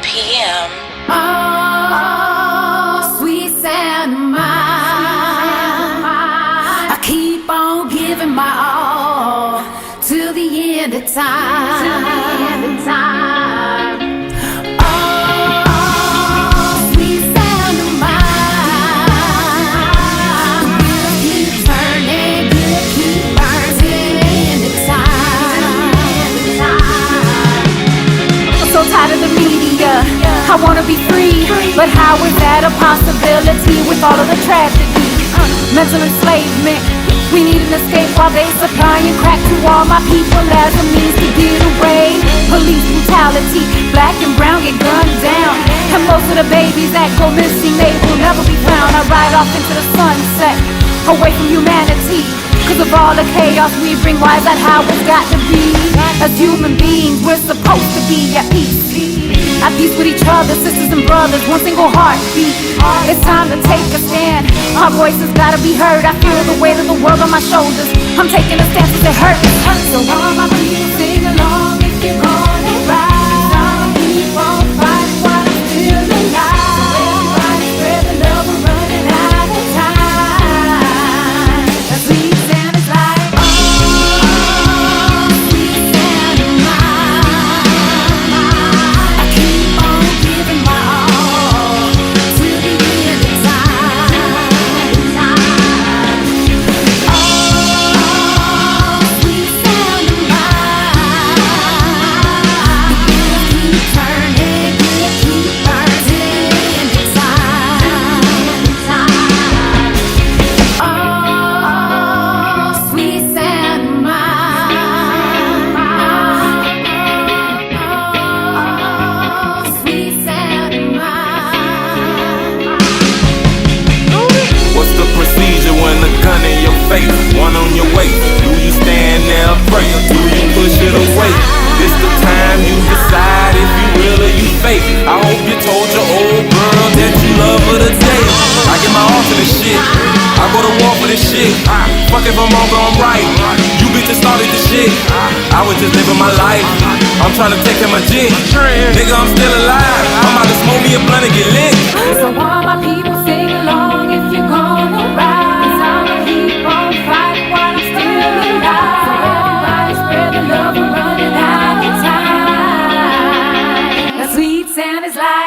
p.m. Oh, sweet Santa mine, I keep on giving my all till the end of time. Oh, sweet Santa mine, we'll keep turning, we'll keep burning the time. I'm so tired of the media. I wanna be free, but how is that a possibility with all of the tragedy? Mental enslavement, we need an escape while they supplying crack to all my people as a means to get away. Police brutality, black and brown get gunned down, and most of the babies that go missing, they will never be found. I ride off into the sunset, away from humanity, cause of all the chaos we bring. Why is that how it's got to be? As human beings, we're supposed to be at peace. At peace with each other, sisters and brothers, one single heartbeat. It's time to take a stand. Our voices gotta be heard. I feel the weight of the world on my shoulders. I'm taking a stance as it hurts. So all my people sing along if you're gonna ride. I'll keep on fighting while I'm still alive. So everybody spread the love, we're running out of time. The sweet Santa's like, oh, sweet Santa mine, I keep on giving my all till the end of time. Oh, sweet Santa mine, we'll keep turning, we'll keep burning the time. Oh, sweet Santa mine, oh, sweet Santa mine. What's the procedure when a gun in your face, one on your waist? Do you stand there, pray, or do you push it away? This the time you decide if you real or you fake. I hope you told your old girl that you love her today. I get my all to this shit, I go to war for this shit. Fuck if I'm wrong or I'm right, you bitches started this shit. I was just living my life, I'm trying to take care of my jig. Nigga, I'm still alive, I'm about to smoke me a blunt and get lit. So all my people sing along if you're gonna rise. I'ma keep on fighting while I'm still alive. So everybody spread the love, we're running out of time. The sweet Santa's like,